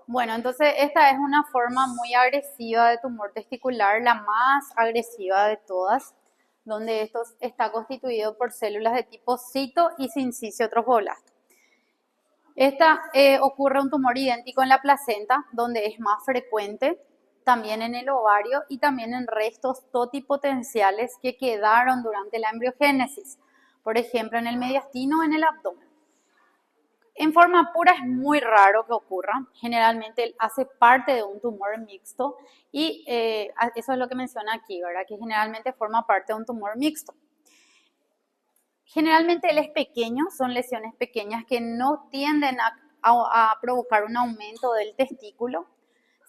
Bueno, entonces esta es una forma muy agresiva de tumor testicular, la más agresiva de todas, donde esto está constituido por células de tipo cito y sincicio trofoblasto. Esta ocurre un tumor idéntico en la placenta, donde es más frecuente, también en el ovario y también en restos totipotenciales que quedaron durante la embriogénesis, por ejemplo en el mediastino o en el abdomen. En forma pura es muy raro que ocurra, generalmente hace parte de un tumor mixto y eso es lo que menciona aquí, ¿verdad? Que generalmente forma parte de un tumor mixto. Generalmente él es pequeño, son lesiones pequeñas que no tienden a provocar un aumento del testículo.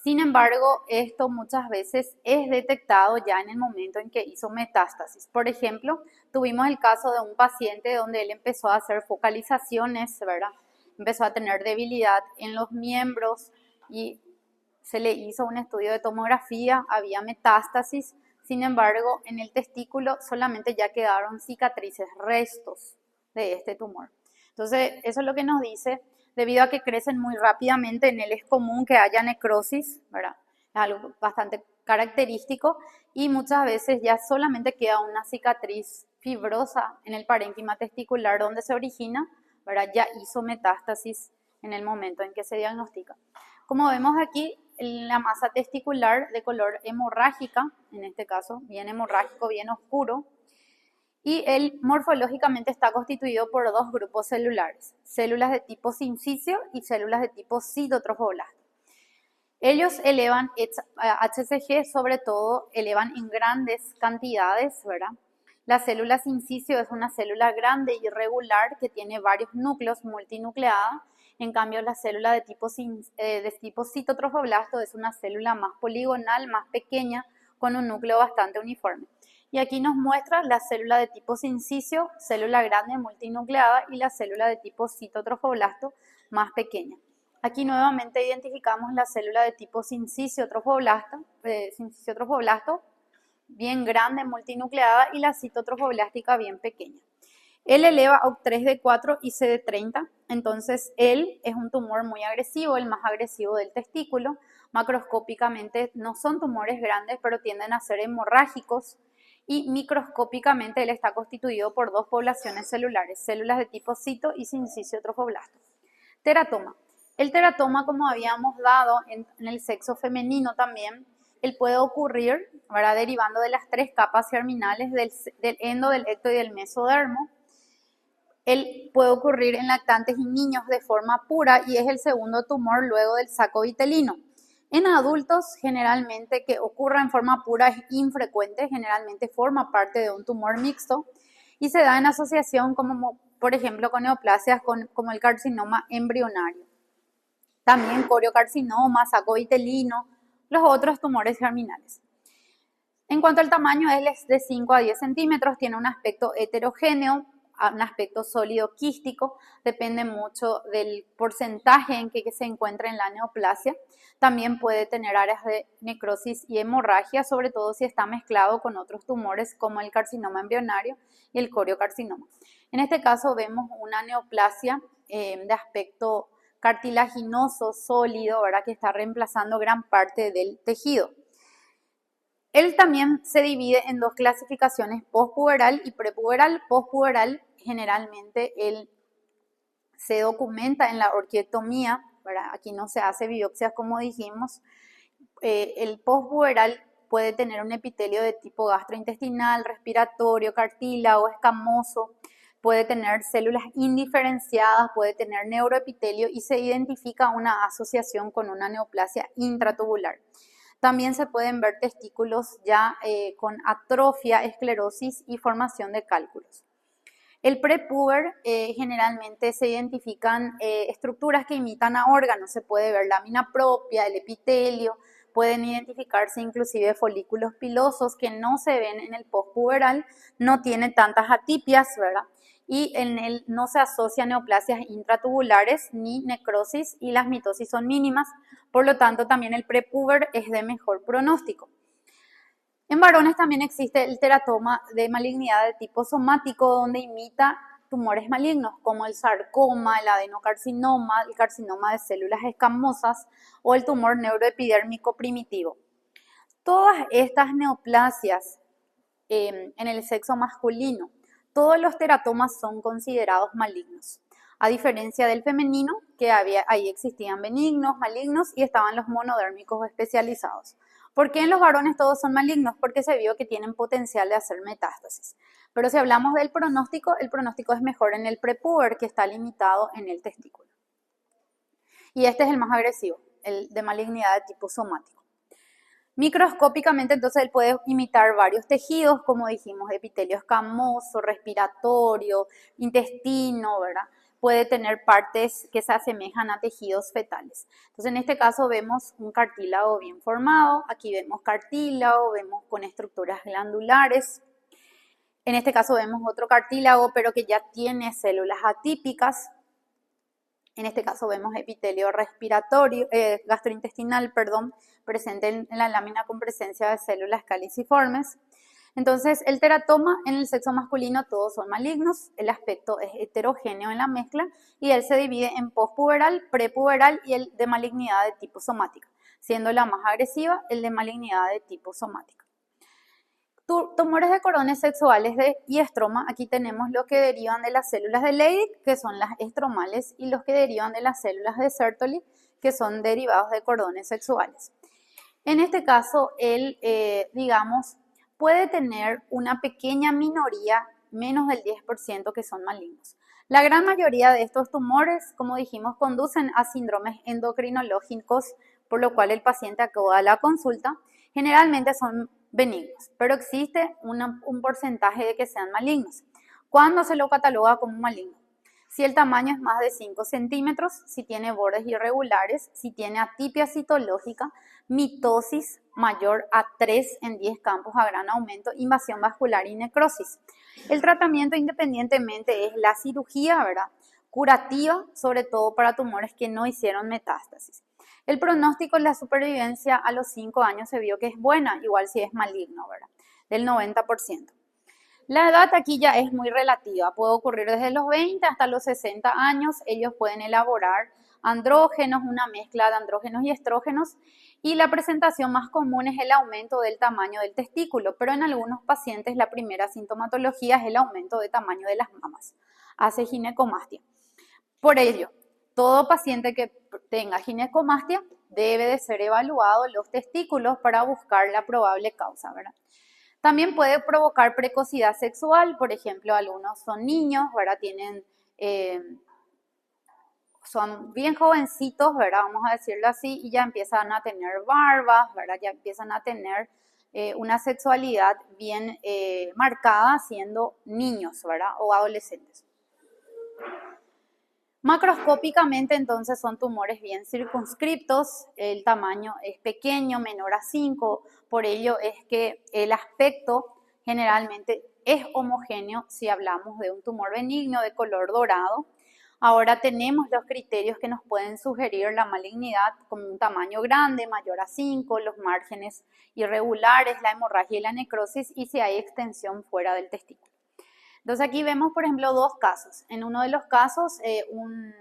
Sin embargo, esto muchas veces es detectado ya en el momento en que hizo metástasis. Por ejemplo, tuvimos el caso de un paciente donde él empezó a hacer focalizaciones, ¿verdad? Empezó a tener debilidad en los miembros y se le hizo un estudio de tomografía, había metástasis. Sin embargo, en el testículo solamente ya quedaron cicatrices, restos de este tumor. Entonces, eso es lo que nos dice, debido a que crecen muy rápidamente, en él es común que haya necrosis, ¿verdad? Es algo bastante característico y muchas veces ya solamente queda una cicatriz fibrosa en el parénquima testicular donde se origina, ¿verdad? Ya hizo metástasis en el momento en que se diagnostica. Como vemos aquí, la masa testicular de color hemorrágica, en este caso, bien hemorrágico, bien oscuro, y él morfológicamente está constituido por dos grupos celulares, células de tipo sincicio y células de tipo citotrofoblasto. Ellos elevan HCG, sobre todo, elevan en grandes cantidades, ¿verdad? La célula sincicio es una célula grande y irregular que tiene varios núcleos, multinucleada. En cambio, la célula de tipo citotrofoblasto es una célula más poligonal, más pequeña, con un núcleo bastante uniforme. Y aquí nos muestra la célula de tipo sincicio, célula grande multinucleada, y la célula de tipo citotrofoblasto más pequeña. Aquí nuevamente identificamos la célula de tipo sincicio trofoblasto, bien grande, multinucleada, y la citotrofoblástica bien pequeña. Él eleva OCT3D4 y CD30, entonces él es un tumor muy agresivo, el más agresivo del testículo. Macroscópicamente no son tumores grandes, pero tienden a ser hemorrágicos. Y microscópicamente él está constituido por dos poblaciones celulares, células de tipo cito y sincicio trofoblasto. Teratoma. El teratoma, como habíamos dado en el sexo femenino también, él puede ocurrir, ¿verdad? Derivando de las tres capas germinales del endo, del ecto y del mesodermo. Él puede ocurrir en lactantes y niños de forma pura y es el segundo tumor luego del saco vitelino. En adultos, generalmente que ocurra en forma pura es infrecuente, generalmente forma parte de un tumor mixto y se da en asociación como, por ejemplo, con neoplasias como el carcinoma embrionario. También coriocarcinoma, saco vitelino, los otros tumores germinales. En cuanto al tamaño, él es de 5 a 10 centímetros, tiene un aspecto heterogéneo, un aspecto sólido quístico, depende mucho del porcentaje en que se encuentra en la neoplasia. También puede tener áreas de necrosis y hemorragia, sobre todo si está mezclado con otros tumores como el carcinoma embrionario y el coriocarcinoma. En este caso vemos una neoplasia de aspecto cartilaginoso, sólido, ¿verdad? Que está reemplazando gran parte del tejido. Él también se divide en dos clasificaciones, postpuberal y prepuberal. Postpuberal, generalmente, él se documenta en la orquiotomía, ¿verdad? Aquí no se hace biopsias como dijimos. El postpuberal puede tener un epitelio de tipo gastrointestinal, respiratorio, cartílago, escamoso, puede tener células indiferenciadas, puede tener neuroepitelio y se identifica una asociación con una neoplasia intratubular. También se pueden ver testículos ya con atrofia, esclerosis y formación de cálculos. El prepuber generalmente se identifican estructuras que imitan a órganos, se puede ver lámina propia, el epitelio, pueden identificarse inclusive folículos pilosos que no se ven en el postpuberal, no tiene tantas atipias, ¿verdad? Y en él no se asocian neoplasias intratubulares ni necrosis y las mitosis son mínimas, por lo tanto también el prepuber es de mejor pronóstico. En varones también existe el teratoma de malignidad de tipo somático, donde imita tumores malignos como el sarcoma, el adenocarcinoma, el carcinoma de células escamosas o el tumor neuroepidérmico primitivo. Todas estas neoplasias en el sexo masculino, todos los teratomas son considerados malignos. A diferencia del femenino, que ahí existían benignos, malignos y estaban los monodérmicos especializados. ¿Por qué en los varones todos son malignos? Porque se vio que tienen potencial de hacer metástasis. Pero si hablamos del pronóstico, el pronóstico es mejor en el prepuber, que está limitado en el testículo. Y este es el más agresivo, el de malignidad de tipo somático. Microscópicamente, entonces, él puede imitar varios tejidos, como dijimos, epitelio escamoso, respiratorio, intestino, ¿verdad? Puede tener partes que se asemejan a tejidos fetales. Entonces, en este caso vemos un cartílago bien formado, aquí vemos cartílago, vemos con estructuras glandulares. En este caso vemos otro cartílago, pero que ya tiene células atípicas. En este caso vemos epitelio respiratorio, gastrointestinal, presente en la lámina con presencia de células caliciformes. Entonces, el teratoma en el sexo masculino todos son malignos, el aspecto es heterogéneo en la mezcla y él se divide en postpuberal, prepuberal y el de malignidad de tipo somática, siendo la más agresiva el de malignidad de tipo somática. Tumores de cordones sexuales y estroma, aquí tenemos los que derivan de las células de Leydig, que son las estromales, y los que derivan de las células de Sertoli, que son derivados de cordones sexuales. En este caso, él, digamos, puede tener una pequeña minoría, menos del 10%, que son malignos. La gran mayoría de estos tumores, como dijimos, conducen a síndromes endocrinológicos, por lo cual el paciente acude a la consulta. Generalmente son benignos, pero existe un porcentaje de que sean malignos. ¿Cuándo se lo cataloga como maligno? Si el tamaño es más de 5 centímetros, si tiene bordes irregulares, si tiene atipia citológica, mitosis mayor a 3 en 10 campos a gran aumento, invasión vascular y necrosis. El tratamiento independientemente es la cirugía, ¿verdad? Curativa, sobre todo para tumores que no hicieron metástasis. El pronóstico en la supervivencia a los 5 años se vio que es buena, igual si es maligno, ¿verdad? Del 90%. La edad aquí ya es muy relativa, puede ocurrir desde los 20 hasta los 60 años, ellos pueden elaborar andrógenos, una mezcla de andrógenos y estrógenos, y la presentación más común es el aumento del tamaño del testículo, pero en algunos pacientes la primera sintomatología es el aumento de tamaño de las mamas, hace ginecomastia. Por ello, todo paciente que tenga ginecomastia debe de ser evaluado los testículos para buscar la probable causa, ¿verdad? También puede provocar precocidad sexual, por ejemplo, algunos son niños, ¿verdad? Son bien jovencitos, ¿verdad? Vamos a decirlo así, y ya empiezan a tener barbas, ¿verdad? Ya empiezan a tener una sexualidad bien marcada siendo niños, ¿verdad? O adolescentes. Macroscópicamente, entonces, son tumores bien circunscriptos, el tamaño es pequeño, menor a 5, por ello es que el aspecto generalmente es homogéneo si hablamos de un tumor benigno de color dorado. Ahora tenemos los criterios que nos pueden sugerir la malignidad como un tamaño grande, mayor a 5, los márgenes irregulares, la hemorragia y la necrosis y si hay extensión fuera del testículo. Entonces aquí vemos, por ejemplo, dos casos. En uno de los casos, un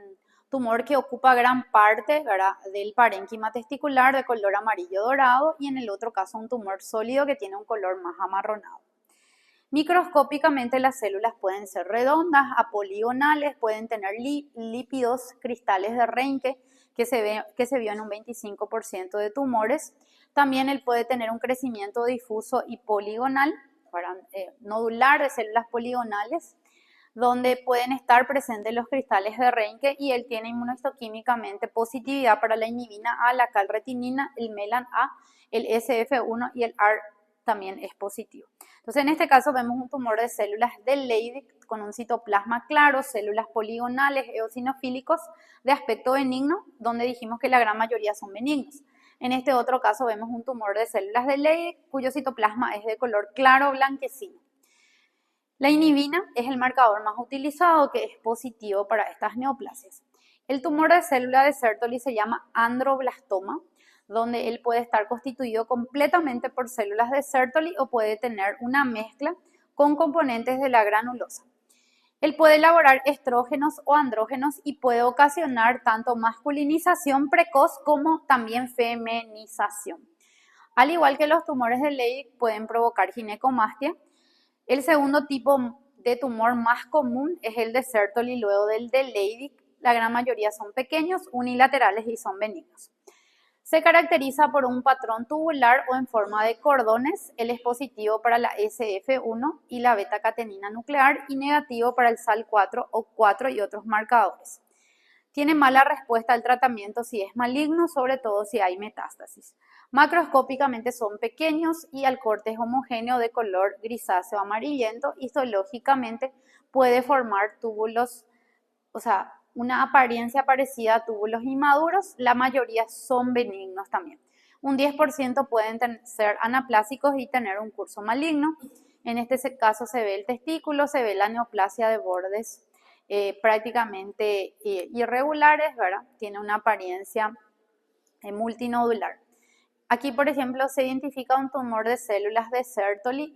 tumor que ocupa gran parte, ¿verdad?, del parénquima testicular de color amarillo dorado y en el otro caso un tumor sólido que tiene un color más amarronado. Microscópicamente las células pueden ser redondas, apoligonales, pueden tener lípidos, cristales de Reinke, que se vio en un 25% de tumores. También él puede tener un crecimiento difuso y poligonal, nodular de células poligonales, donde pueden estar presentes los cristales de Reinke y él tiene inmunohistoquímicamente positividad para la inhibina A, la calretinina, el melan A, el SF1 y el AR también es positivo. Entonces, en este caso vemos un tumor de células de Leydig con un citoplasma claro, células poligonales, eosinofílicos de aspecto benigno, donde dijimos que la gran mayoría son benignos. En este otro caso vemos un tumor de células de Leydig cuyo citoplasma es de color claro blanquecino. La inhibina es el marcador más utilizado que es positivo para estas neoplasias. El tumor de célula de Sertoli se llama androblastoma, donde él puede estar constituido completamente por células de Sertoli o puede tener una mezcla con componentes de la granulosa. Él puede elaborar estrógenos o andrógenos y puede ocasionar tanto masculinización precoz como también feminización. Al igual que los tumores de Leydig pueden provocar ginecomastia, el segundo tipo de tumor más común es el de Sertoli luego del de Leydig. La gran mayoría son pequeños, unilaterales y son benignos. Se caracteriza por un patrón tubular o en forma de cordones. Él es positivo para la SF1 y la beta-catenina nuclear y negativo para el SAL4 o 4 y otros marcadores. Tiene mala respuesta al tratamiento si es maligno, sobre todo si hay metástasis. Macroscópicamente son pequeños y al corte es homogéneo de color grisáceo amarillento. Histológicamente puede formar túbulos, o sea, una apariencia parecida a túbulos inmaduros. La mayoría son benignos también. Un 10% pueden ser anaplásicos y tener un curso maligno. En este caso se ve el testículo, se ve la neoplasia de bordes prácticamente irregulares, ¿verdad? Tiene una apariencia multinodular. Aquí, por ejemplo, se identifica un tumor de células de Sertoli,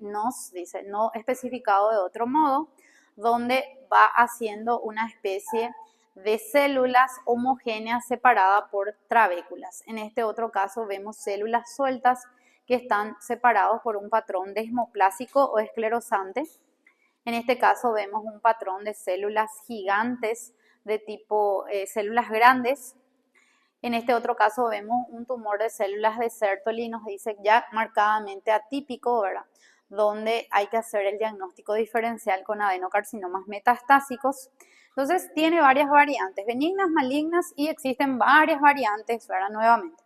dice, no especificado de otro modo, donde va haciendo una especie de células homogéneas separadas por trabéculas. En este otro caso vemos células sueltas que están separados por un patrón desmoplásico o esclerosante. En este caso vemos un patrón de células gigantes de tipo células grandes. En este otro caso vemos un tumor de células de Sertoli y nos dice ya marcadamente atípico, ¿verdad? Donde hay que hacer el diagnóstico diferencial con adenocarcinomas metastásicos. Entonces tiene varias variantes, benignas, malignas y existen varias variantes, ¿verdad? Nuevamente.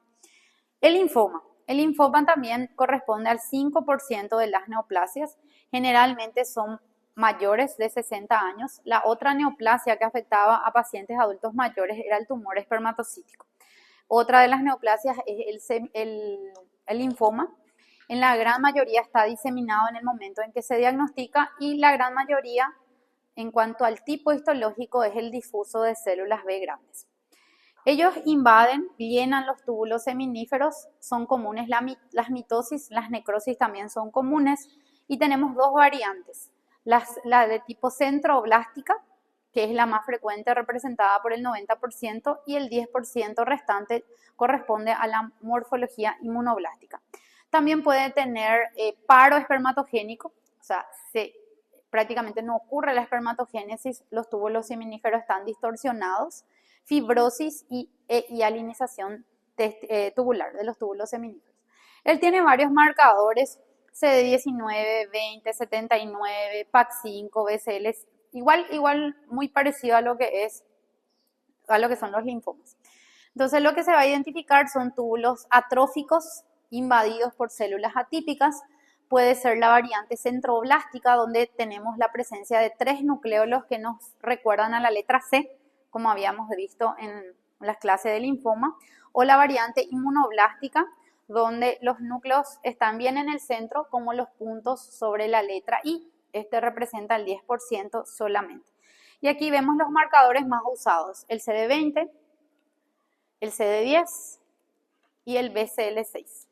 El linfoma. El linfoma también corresponde al 5% de las neoplasias. Generalmente son mayores de 60 años. La otra neoplasia que afectaba a pacientes adultos mayores era el tumor espermatocítico. Otra de las neoplasias es el linfoma. En la gran mayoría está diseminado en el momento en que se diagnostica y la gran mayoría, en cuanto al tipo histológico, es el difuso de células B grandes. Ellos invaden, llenan los túbulos seminíferos, son comunes las mitosis, las necrosis también son comunes y tenemos dos variantes, la de tipo centroblástica, que es la más frecuente representada por el 90% y el 10% restante corresponde a la morfología inmunoblástica. También puede tener paro espermatogénico, o sea, prácticamente no ocurre la espermatogénesis, los túbulos seminíferos están distorsionados, fibrosis y alinización tubular de los túbulos seminíferos. Él tiene varios marcadores, CD19, 20, 79, PAC5, BCL, igual muy parecido a lo que son los linfomas. Entonces lo que se va a identificar son túbulos atróficos invadidos por células atípicas. Puede ser la variante centroblástica, donde tenemos la presencia de 3 nucleolos que nos recuerdan a la letra C, como habíamos visto en las clases de linfoma, o la variante inmunoblástica, donde los núcleos están bien en el centro como los puntos sobre la letra I. Este representa el 10% solamente. Y aquí vemos los marcadores más usados, el CD20, el CD10 y el BCL6.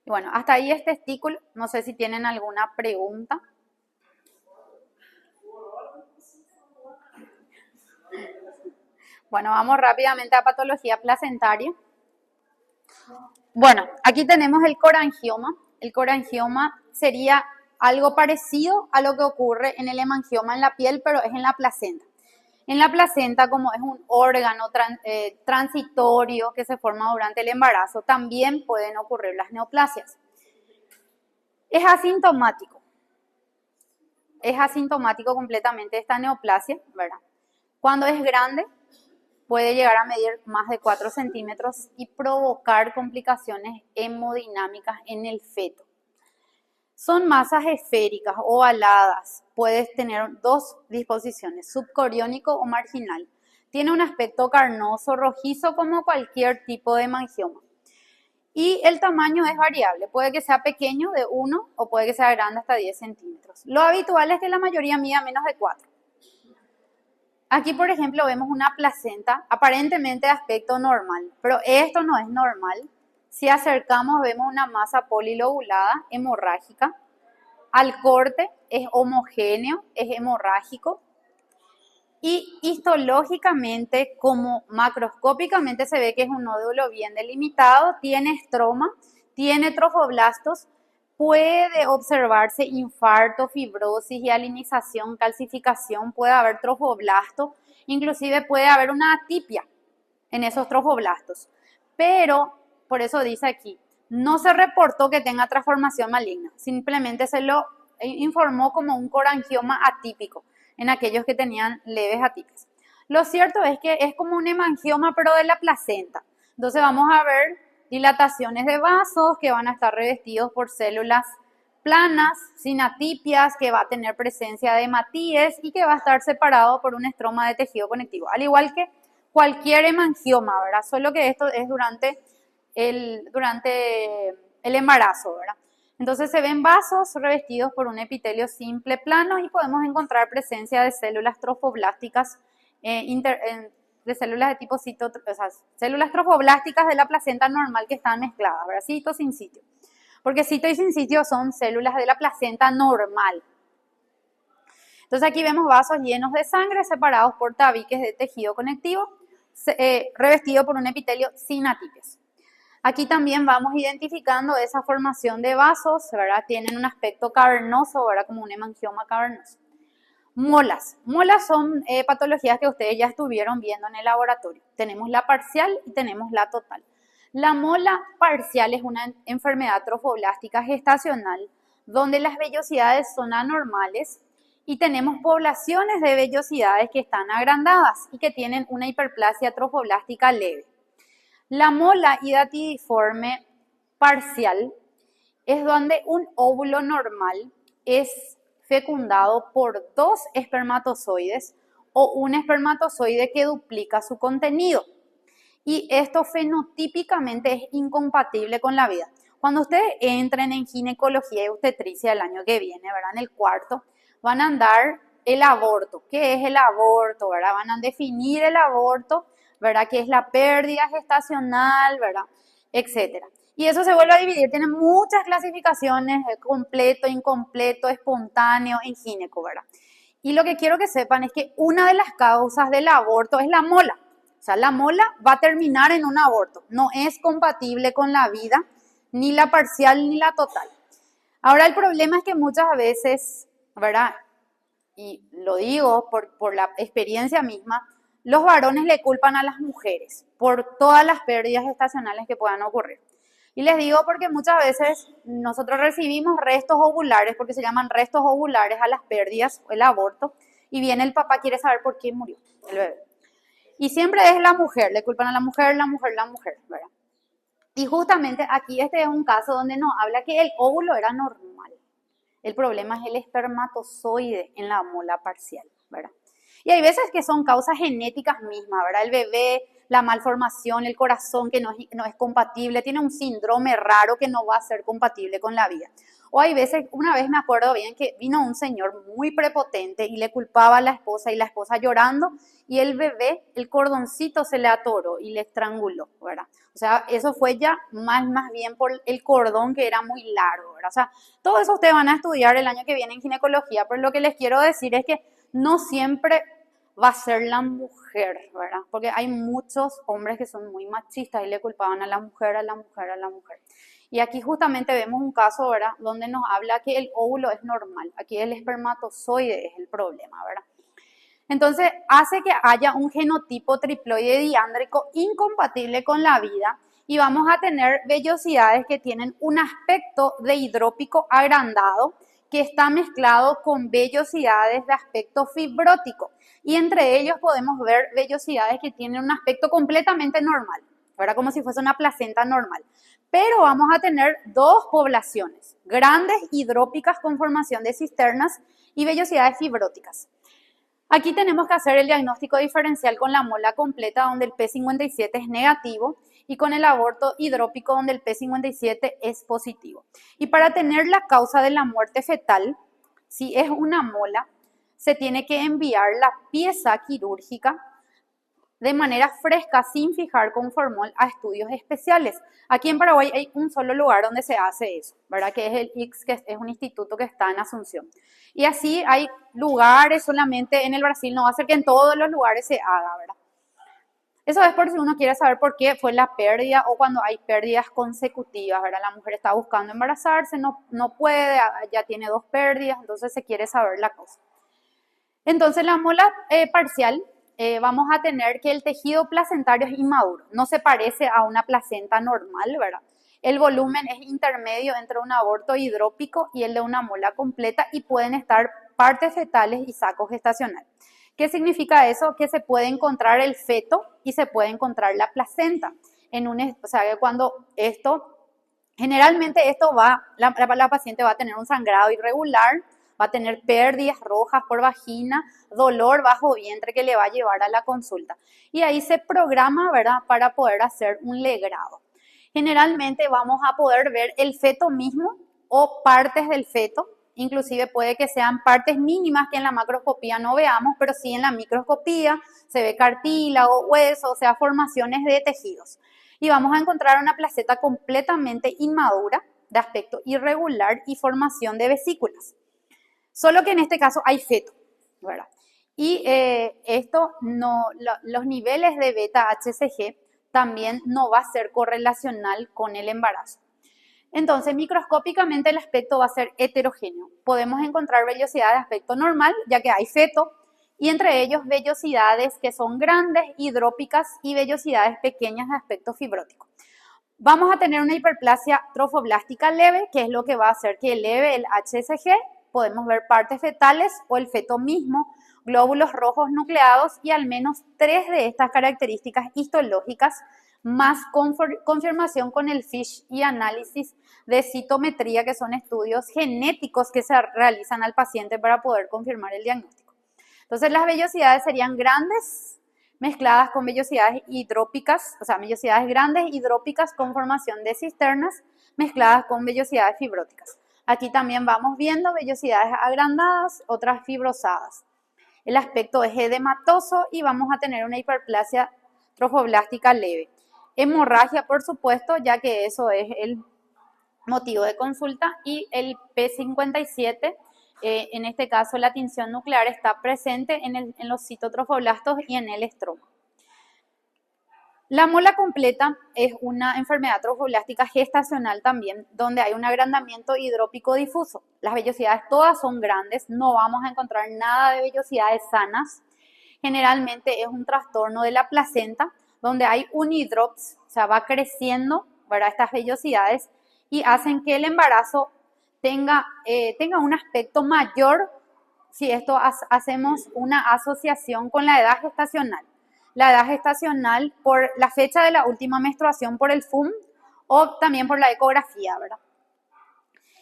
Y bueno, hasta ahí es testículo. No sé si tienen alguna pregunta. Bueno, vamos rápidamente a patología placentaria. Bueno, aquí tenemos el corangioma. El corangioma sería algo parecido a lo que ocurre en el hemangioma en la piel, pero es en la placenta. En la placenta, como es un órgano transitorio que se forma durante el embarazo, también pueden ocurrir las neoplasias. Es asintomático. Es asintomático completamente esta neoplasia, ¿verdad? Cuando es grande, puede llegar a medir más de 4 centímetros y provocar complicaciones hemodinámicas en el feto. Son masas esféricas, ovaladas, puedes tener dos disposiciones, subcoriónico o marginal. Tiene un aspecto carnoso, rojizo como cualquier tipo de hemangioma. Y el tamaño es variable, puede que sea pequeño de 1 o puede que sea grande hasta 10 centímetros. Lo habitual es que la mayoría mida menos de 4. Aquí, por ejemplo, vemos una placenta aparentemente de aspecto normal, pero esto no es normal. Si acercamos, vemos una masa polilobulada hemorrágica al corte, es homogéneo, es hemorrágico y histológicamente, como macroscópicamente se ve que es un nódulo bien delimitado, tiene estroma, tiene trofoblastos, puede observarse infarto, fibrosis, hialinización, calcificación, puede haber trofoblasto, inclusive puede haber una atipia en esos trofoblastos. Pero, por eso dice aquí, no se reportó que tenga transformación maligna, simplemente se lo informó como un corangioma atípico en aquellos que tenían leves atipias. Lo cierto es que es como un hemangioma, pero de la placenta. Entonces vamos a ver dilataciones de vasos que van a estar revestidos por células planas, sin atipias, que va a tener presencia de hematíes y que va a estar separado por un estroma de tejido conectivo. Al igual que cualquier hemangioma, ¿verdad? Solo que esto es durante el embarazo, ¿verdad? Entonces se ven vasos revestidos por un epitelio simple plano y podemos encontrar presencia de células trofoblásticas, de células de tipo o sea, células trofoblásticas de la placenta normal que están mezcladas, ¿verdad? Cito sin sitio. Porque cito y sin sitio son células de la placenta normal. Entonces aquí vemos vasos llenos de sangre separados por tabiques de tejido conectivo, revestido por un epitelio sin atipias. Aquí también vamos identificando esa formación de vasos, ¿verdad? Tienen un aspecto cavernoso, ¿verdad? Como un hemangioma cavernoso. Molas. Molas son patologías que ustedes ya estuvieron viendo en el laboratorio. Tenemos la parcial y tenemos la total. La mola parcial es una enfermedad trofoblástica gestacional donde las vellosidades son anormales y tenemos poblaciones de vellosidades que están agrandadas y que tienen una hiperplasia trofoblástica leve. La mola hidatidiforme parcial es donde un óvulo normal es fecundado por 2 espermatozoides o un espermatozoide que duplica su contenido. Y esto fenotípicamente es incompatible con la vida. Cuando ustedes entren en ginecología y obstetricia el año que viene, ¿verdad? En el cuarto, van a andar el aborto. ¿Qué es el aborto, verdad? Van a definir el aborto, ¿verdad? ¿Qué es la pérdida gestacional, verdad? Etcétera. Y eso se vuelve a dividir, tiene muchas clasificaciones, completo, incompleto, espontáneo, en gineco, ¿verdad? Y lo que quiero que sepan es que una de las causas del aborto es la mola. O sea, la mola va a terminar en un aborto. No es compatible con la vida, ni la parcial ni la total. Ahora, el problema es que muchas veces, ¿verdad? Y lo digo por la experiencia misma, los varones le culpan a las mujeres por todas las pérdidas gestacionales que puedan ocurrir. Y les digo porque muchas veces nosotros recibimos restos ovulares, porque se llaman restos ovulares a las pérdidas, el aborto, y viene el papá, quiere saber por qué murió el bebé. Y siempre es la mujer, le culpan a la mujer, ¿verdad? Y justamente aquí este es un caso donde nos habla que el óvulo era normal. El problema es el espermatozoide en la mola parcial, ¿verdad? Y hay veces que son causas genéticas mismas, ¿verdad? El bebé, la malformación, el corazón que no es compatible, tiene un síndrome raro que no va a ser compatible con la vida. O hay veces, una vez me acuerdo bien que vino un señor muy prepotente y le culpaba a la esposa y la esposa llorando y el bebé, el cordoncito se le atoró y le estranguló, ¿verdad? O sea, eso fue ya más bien por el cordón que era muy largo, ¿verdad? O sea, todo eso ustedes van a estudiar el año que viene en ginecología, pero lo que les quiero decir es que no siempre va a ser la mujer, ¿verdad? Porque hay muchos hombres que son muy machistas y le culpaban a la mujer, a la mujer, a la mujer. Y aquí justamente vemos un caso, ¿verdad? Donde nos habla que el óvulo es normal. Aquí el espermatozoide es el problema, ¿verdad? Entonces, hace que haya un genotipo triploide diándrico incompatible con la vida y vamos a tener vellosidades que tienen un aspecto de hidrópico agrandado que está mezclado con vellosidades de aspecto fibrótico. Y entre ellos podemos ver vellosidades que tienen un aspecto completamente normal, ¿verdad? Como si fuese una placenta normal. Pero vamos a tener 2 poblaciones, grandes hidrópicas con formación de cisternas y vellosidades fibróticas. Aquí tenemos que hacer el diagnóstico diferencial con la mola completa donde el P57 es negativo y con el aborto hidrópico donde el P57 es positivo. Y para tener la causa de la muerte fetal, si es una mola, se tiene que enviar la pieza quirúrgica de manera fresca sin fijar con formol a estudios especiales. Aquí en Paraguay hay un solo lugar donde se hace eso, ¿verdad? Que es el IX, que es un instituto que está en Asunción. Y así hay lugares solamente en el Brasil, no va a ser que en todos los lugares se haga, ¿verdad? Eso es por si uno quiere saber por qué fue la pérdida o cuando hay pérdidas consecutivas, ¿verdad? La mujer está buscando embarazarse, no puede, ya tiene 2 pérdidas, entonces se quiere saber la cosa. Entonces la mola parcial, vamos a tener que el tejido placentario es inmaduro, no se parece a una placenta normal, ¿verdad? El volumen es intermedio entre un aborto hidrópico y el de una mola completa y pueden estar partes fetales y saco gestacional. ¿Qué significa eso? Que se puede encontrar el feto y se puede encontrar la placenta. O sea, que cuando generalmente la paciente va a tener un sangrado irregular, va a tener pérdidas rojas por vagina, dolor bajo vientre que le va a llevar a la consulta. Y ahí se programa, ¿verdad?, para poder hacer un legrado. Generalmente vamos a poder ver el feto mismo o partes del feto, inclusive puede que sean partes mínimas que en la macroscopía no veamos, pero sí en la microscopía se ve cartílago, hueso, o sea, formaciones de tejidos. Y vamos a encontrar una placenta completamente inmadura, de aspecto irregular y formación de vesículas. Solo que en este caso hay feto, ¿verdad? Y los niveles de beta-HCG también no va a ser correlacional con el embarazo. Entonces, microscópicamente el aspecto va a ser heterogéneo. Podemos encontrar vellosidad de aspecto normal, ya que hay feto, y entre ellos vellosidades que son grandes, hidrópicas, y vellosidades pequeñas de aspecto fibrótico. Vamos a tener una hiperplasia trofoblástica leve, que es lo que va a hacer que eleve el HCG. Podemos ver partes fetales o el feto mismo, glóbulos rojos nucleados y al menos 3 de estas características histológicas, más confirmación con el FISH y análisis de citometría, que son estudios genéticos que se realizan al paciente para poder confirmar el diagnóstico. Entonces, las vellosidades serían grandes, mezcladas con vellosidades hidrópicas, o sea, vellosidades grandes hidrópicas con formación de cisternas, mezcladas con vellosidades fibróticas. Aquí también vamos viendo vellosidades agrandadas, otras fibrosadas. El aspecto es edematoso y vamos a tener una hiperplasia trofoblástica leve. Hemorragia, por supuesto, ya que eso es el motivo de consulta, y el P57, en este caso la tinción nuclear está presente en los citotrofoblastos y en el estroma. La mola completa es una enfermedad trofoblástica gestacional también, donde hay un agrandamiento hidrópico difuso. Las vellosidades todas son grandes, no vamos a encontrar nada de vellosidades sanas. Generalmente es un trastorno de la placenta, donde hay unidrops, o sea, va creciendo, ¿verdad?, estas vellosidades y hacen que el embarazo tenga un aspecto mayor si hacemos una asociación con la edad gestacional. La edad gestacional por la fecha de la última menstruación por el FUM o también por la ecografía, ¿verdad?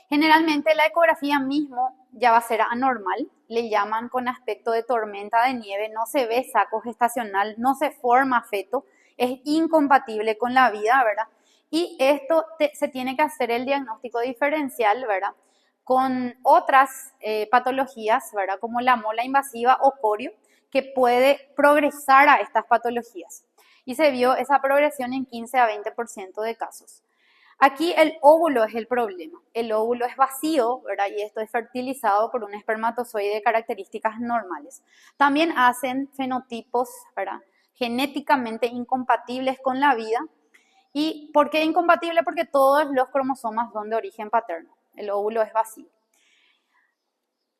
Generalmente la ecografía mismo ya va a ser anormal, le llaman con aspecto de tormenta de nieve, no se ve saco gestacional, no se forma feto, es incompatible con la vida, ¿verdad? Y esto se tiene que hacer el diagnóstico diferencial, ¿verdad?, con otras patologías, ¿verdad?, como la mola invasiva o corio, que puede progresar a estas patologías. Y se vio esa progresión en 15 a 20% de casos. Aquí el óvulo es el problema. El óvulo es vacío, ¿verdad?, y esto es fertilizado por un espermatozoide de características normales. También hacen fenotipos, ¿verdad?, genéticamente incompatibles con la vida. ¿Y por qué incompatible? Porque todos los cromosomas son de origen paterno. El óvulo es vacío.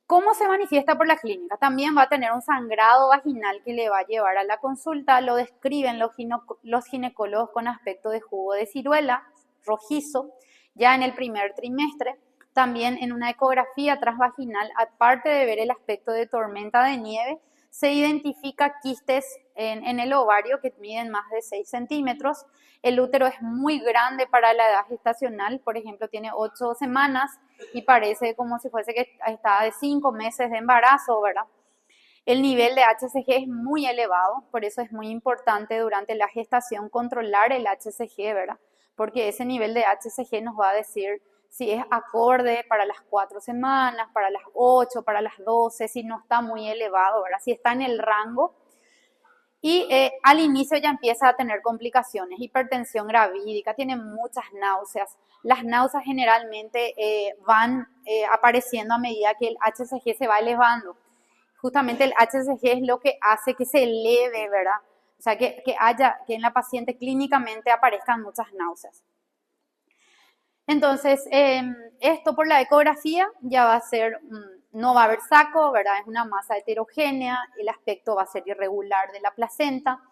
¿Cómo se manifiesta por la clínica? También va a tener un sangrado vaginal que le va a llevar a la consulta. Lo describen los ginecólogos con aspecto de jugo de ciruela, rojizo, ya en el primer trimestre. También en una ecografía transvaginal, aparte de ver el aspecto de tormenta de nieve, se identifica quistes en el ovario que miden más de 6 centímetros. El útero es muy grande para la edad gestacional, por ejemplo, tiene 8 semanas y parece como si fuese que está de 5 meses de embarazo, ¿verdad? El nivel de HCG es muy elevado, por eso es muy importante durante la gestación controlar el HCG, ¿verdad? Porque ese nivel de HCG nos va a decir si es acorde para las 4 semanas, para las 8, para las 12, si no está muy elevado, ¿verdad? Si está en el rango. Y al inicio ya empieza a tener complicaciones, hipertensión gravídica, tiene muchas náuseas. Las náuseas generalmente van apareciendo a medida que el HCG se va elevando. Justamente el HCG es lo que hace que se eleve, ¿verdad? O sea, que en la paciente clínicamente aparezcan muchas náuseas. Entonces, esto por la ecografía ya va a ser, no va a haber saco, ¿verdad? Es una masa heterogénea, el aspecto va a ser irregular de la placenta,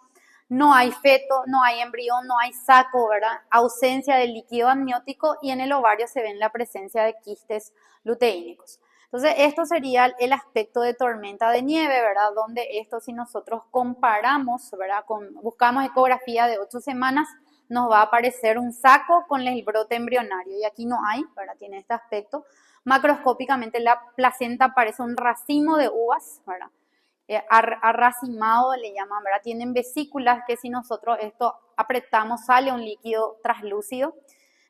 no hay feto, no hay embrión, no hay saco, ¿verdad? Ausencia de líquido amniótico y en el ovario se ven la presencia de quistes luteínicos. Entonces, esto sería el aspecto de tormenta de nieve, ¿verdad? Donde esto, si nosotros comparamos, ¿verdad? Buscamos ecografía de 8 semanas, nos va a aparecer un saco con el brote embrionario. Y aquí no hay, ¿verdad? Tiene este aspecto. Macroscópicamente la placenta parece un racimo de uvas, ¿verdad? Arracimado le llaman, ¿verdad? Tienen vesículas que si nosotros esto apretamos sale un líquido translúcido.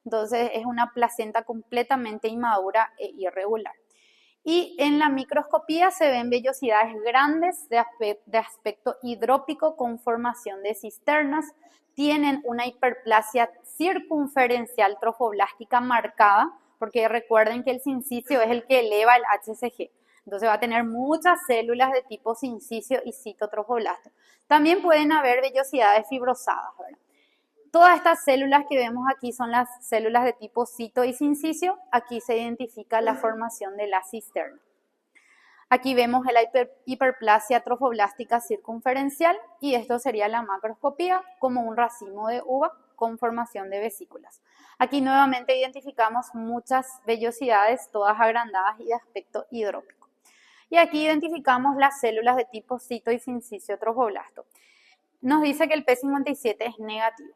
Entonces es una placenta completamente inmadura e irregular. Y en la microscopía se ven vellosidades grandes de aspecto hidrópico con formación de cisternas. Tienen una hiperplasia circunferencial trofoblástica marcada, porque recuerden que el sincicio es el que eleva el HCG. Entonces va a tener muchas células de tipo sincicio y citotrofoblasto. También pueden haber vellosidades fibrosadas, ¿verdad? Todas estas células que vemos aquí son las células de tipo cito y sincicio. Aquí se identifica la formación de la cisterna. Aquí vemos la hiperplasia trofoblástica circunferencial y esto sería la macroscopía como un racimo de uva con formación de vesículas. Aquí nuevamente identificamos muchas vellosidades, todas agrandadas y de aspecto hidrópico. Y aquí identificamos las células de tipo cito y sincicio trofoblasto. Nos dice que el P57 es negativo.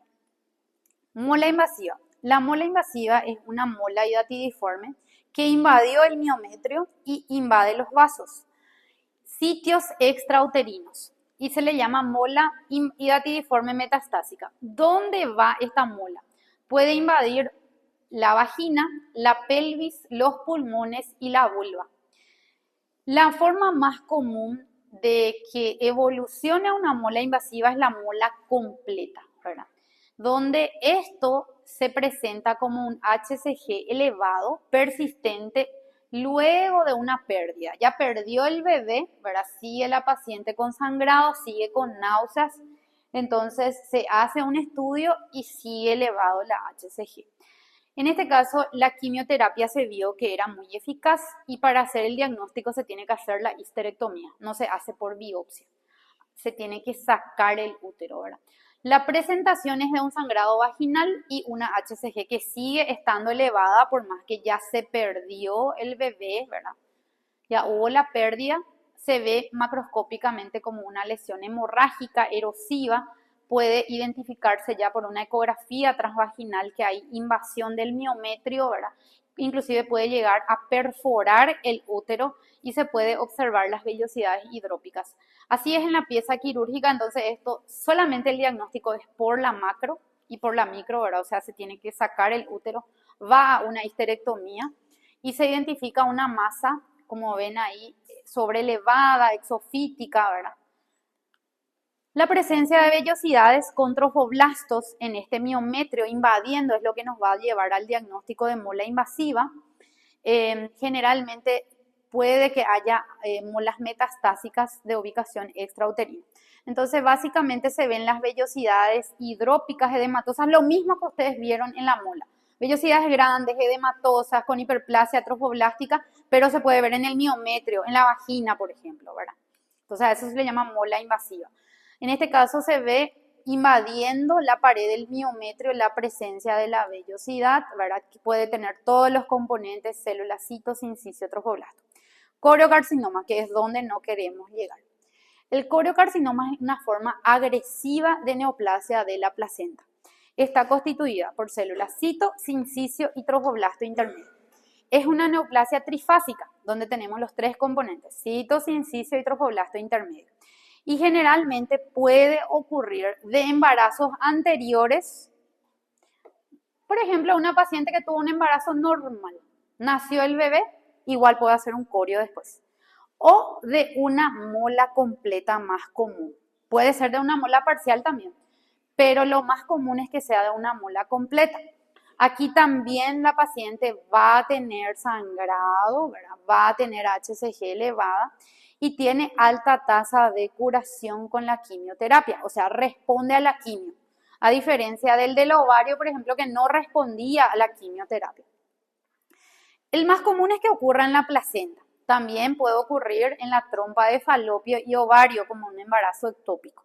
Mola invasiva. La mola invasiva es una mola hidatidiforme que invadió el miometrio y invade los vasos, sitios extrauterinos, y se le llama mola hidatidiforme metastásica. ¿Dónde va esta mola? Puede invadir la vagina, la pelvis, los pulmones y la vulva. La forma más común de que evolucione una mola invasiva es la mola completa, ¿verdad? Donde esto se presenta como un HCG elevado, persistente, luego de una pérdida. Ya perdió el bebé, ¿verdad? Sigue la paciente con sangrado, sigue con náuseas, entonces se hace un estudio y sigue elevado la HCG. En este caso, la quimioterapia se vio que era muy eficaz y para hacer el diagnóstico se tiene que hacer la histerectomía, no se hace por biopsia, se tiene que sacar el útero, ¿verdad? La presentación es de un sangrado vaginal y una HCG que sigue estando elevada por más que ya se perdió el bebé, ¿verdad? Ya hubo la pérdida, se ve macroscópicamente como una lesión hemorrágica, erosiva, puede identificarse ya por una ecografía transvaginal que hay invasión del miometrio, ¿verdad? Inclusive puede llegar a perforar el útero y se puede observar las vellosidades hidrópicas. Así es en la pieza quirúrgica, entonces esto solamente el diagnóstico es por la macro y por la micro, ¿verdad? O sea, se tiene que sacar el útero, va a una histerectomía y se identifica una masa, como ven ahí, sobrelevada, exofítica, ¿verdad? La presencia de vellosidades con trofoblastos en este miometrio invadiendo es lo que nos va a llevar al diagnóstico de mola invasiva. Generalmente puede que haya molas metastásicas de ubicación extrauterina. Entonces, básicamente se ven las vellosidades hidrópicas edematosas, lo mismo que ustedes vieron en la mola. Vellosidades grandes, edematosas, con hiperplasia trofoblástica, pero se puede ver en el miometrio, en la vagina, por ejemplo, ¿verdad? Entonces, a eso se le llama mola invasiva. En este caso se ve invadiendo la pared del miometrio la presencia de la vellosidad, ¿verdad? Que puede tener todos los componentes, células, citos, inciso, trofoblasto. Coriocarcinoma, que es donde no queremos llegar. El coriocarcinoma es una forma agresiva de neoplasia de la placenta. Está constituida por células cito, sincicio y trofoblasto intermedio. Es una neoplasia trifásica, donde tenemos los tres componentes, cito, sincicio y trofoblasto intermedio. Y generalmente puede ocurrir de embarazos anteriores. Por ejemplo, una paciente que tuvo un embarazo normal, nació el bebé, igual puede hacer un corio después. O de una mola completa más común. Puede ser de una mola parcial también, pero lo más común es que sea de una mola completa. Aquí también la paciente va a tener sangrado, ¿verdad? Va a tener HCG elevada y tiene alta tasa de curación con la quimioterapia, o sea, responde a la quimio, a diferencia del ovario, por ejemplo, que no respondía a la quimioterapia. El más común es que ocurra en la placenta. También puede ocurrir en la trompa de falopio y ovario como un embarazo ectópico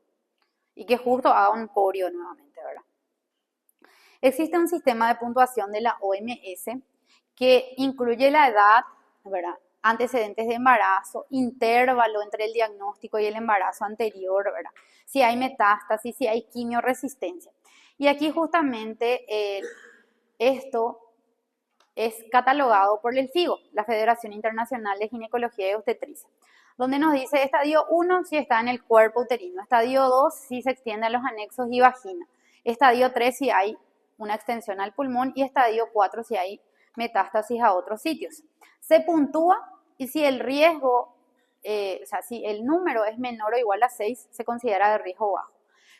y que justo haga un corio nuevamente, ¿verdad? Existe un sistema de puntuación de la OMS que incluye la edad, ¿verdad? Antecedentes de embarazo, intervalo entre el diagnóstico y el embarazo anterior, ¿verdad? Si hay metástasis, si hay quimioresistencia. Y aquí justamente esto es catalogado por el FIGO, la Federación Internacional de Ginecología y Obstetricia, donde nos dice estadio 1 si está en el cuerpo uterino, estadio 2 si se extiende a los anexos y vagina, estadio 3 si hay una extensión al pulmón y estadio 4 si hay metástasis a otros sitios. Se puntúa y si el riesgo, o sea, si el número es menor o igual a 6, se considera de riesgo bajo.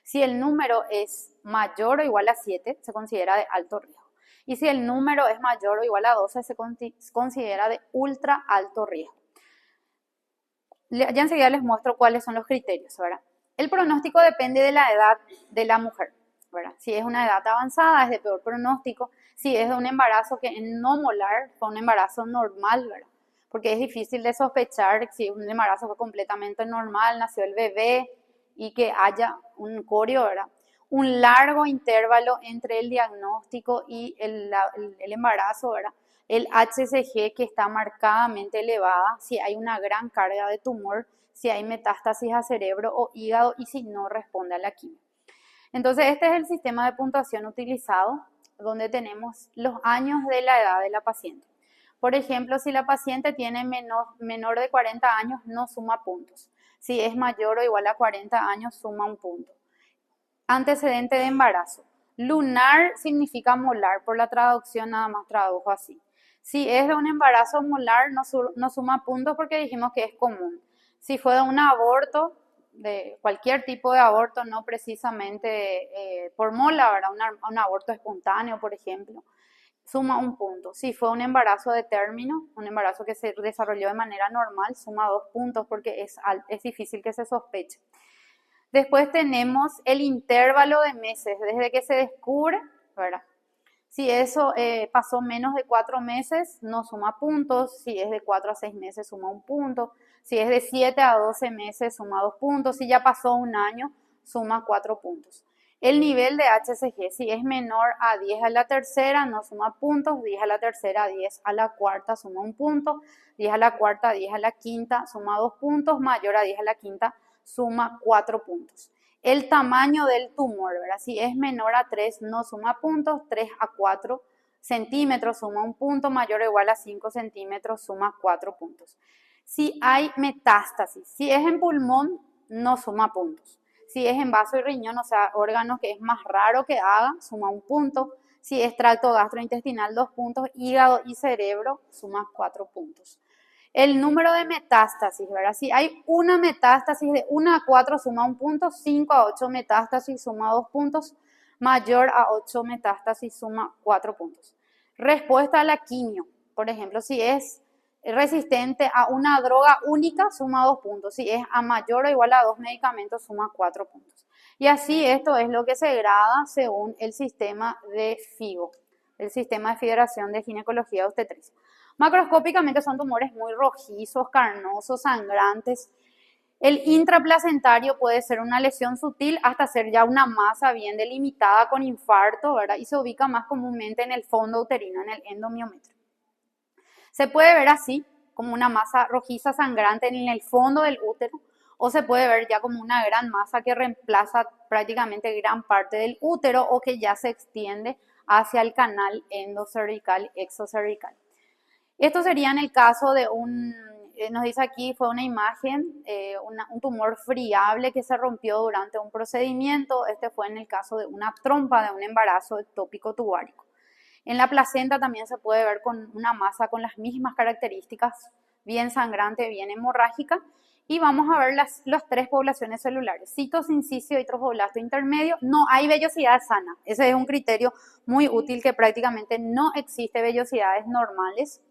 Si el número es mayor o igual a 7, se considera de alto riesgo. Y si el número es mayor o igual a 12, se considera de ultra alto riesgo. Ya enseguida les muestro cuáles son los criterios, ¿verdad? El pronóstico depende de la edad de la mujer, ¿verdad? Si es una edad avanzada, es de peor pronóstico. Si es de un embarazo que no molar, fue un embarazo normal, ¿verdad? Porque es difícil de sospechar si un embarazo fue completamente normal, nació el bebé y que haya un corio, ¿verdad? Un largo intervalo entre el diagnóstico y el embarazo, ¿verdad? El HCG que está marcadamente elevada, si hay una gran carga de tumor, si hay metástasis a cerebro o hígado y si no responde a la quimio. Entonces, este es el sistema de puntuación utilizado, donde tenemos los años de la edad de la paciente. Por ejemplo, si la paciente tiene menor de 40 años, no suma puntos. Si es mayor o igual a 40 años, suma un punto. Antecedente de embarazo. Lunar significa molar, por la traducción nada más tradujo así. Si es de un embarazo molar, no suma puntos porque dijimos que es común. Si fue de un aborto, de cualquier tipo de aborto, no precisamente por mola, ¿verdad? Un aborto espontáneo, por ejemplo, suma un punto. Si fue un embarazo de término, un embarazo que se desarrolló de manera normal, suma 2 puntos porque es difícil que se sospeche. Después tenemos el intervalo de meses, desde que se descubre, ¿verdad? Si eso pasó menos de 4 meses, no suma puntos. Si es de 4 a 6 meses, suma un punto. Si es de 7 a 12 meses, suma 2 puntos. Si ya pasó un año, suma 4 puntos. El nivel de HCG, si es menor a 10 a la tercera, no suma puntos. 10 a la tercera, 10 a la cuarta, suma un punto. 10 a la cuarta, 10 a la quinta, suma 2 puntos. Mayor a 10 a la quinta, suma 4 puntos. El tamaño del tumor, ¿verdad? Si es menor a 3, no suma puntos. 3 a 4 centímetros suma un punto. Mayor o igual a 5 centímetros suma 4 puntos. Si hay metástasis, si es en pulmón, no suma puntos. Si es en vaso y riñón, o sea, órgano que es más raro que haga, suma un punto. Si es tracto gastrointestinal, 2 puntos. Hígado y cerebro, suma 4 puntos. El número de metástasis, ¿verdad? Si hay una metástasis de 1 a 4 suma un punto, 5 a 8 metástasis suma 2 puntos, mayor a 8 metástasis suma 4 puntos. Respuesta a la quimio, por ejemplo, si es resistente a una droga única, suma 2 puntos. Si es a mayor o igual a 2 medicamentos, suma 4 puntos. Y así esto es lo que se grada según el sistema de FIGO, el sistema de Federación de Ginecología y Obstetricia. Macroscópicamente son tumores muy rojizos, carnosos, sangrantes. El intraplacentario puede ser una lesión sutil hasta ser ya una masa bien delimitada con infarto, ¿verdad? Y se ubica más comúnmente en el fondo uterino, en el endomiómetro. Se puede ver así, como una masa rojiza sangrante en el fondo del útero, o se puede ver ya como una gran masa que reemplaza prácticamente gran parte del útero o que ya se extiende hacia el canal endocervical, exocervical. Esto sería en el caso de nos dice aquí, fue una imagen, un tumor friable que se rompió durante un procedimiento. Este fue en el caso de una trompa de un embarazo ectópico tubárico. En la placenta también se puede ver con una masa con las mismas características, bien sangrante, bien hemorrágica. Y vamos a ver las tres poblaciones celulares, citocincicio y trofoblasto intermedio. No hay vellosidad sana. Ese es un criterio muy útil, que prácticamente no existe vellosidades normales.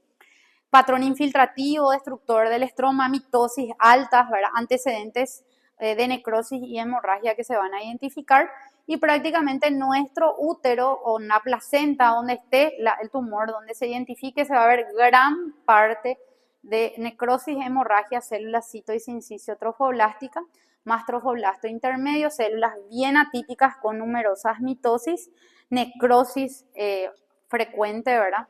Patrón infiltrativo, destructor del estroma, mitosis altas, ¿verdad? Antecedentes de necrosis y hemorragia que se van a identificar. Y prácticamente nuestro útero o una placenta donde esté el tumor, donde se identifique, se va a ver gran parte de necrosis, hemorragia, células cito y sincicio trofoblástica, más trofoblasto intermedio, células bien atípicas con numerosas mitosis, necrosis frecuente, ¿verdad?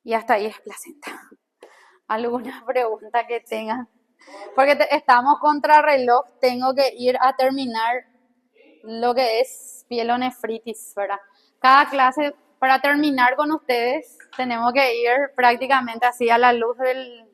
Y hasta ahí es placenta. ¿Alguna pregunta que tengan? Porque estamos contra reloj, tengo que ir a terminar lo que es pielonefritis, ¿verdad? Cada clase, para terminar con ustedes, tenemos que ir prácticamente así a la luz del,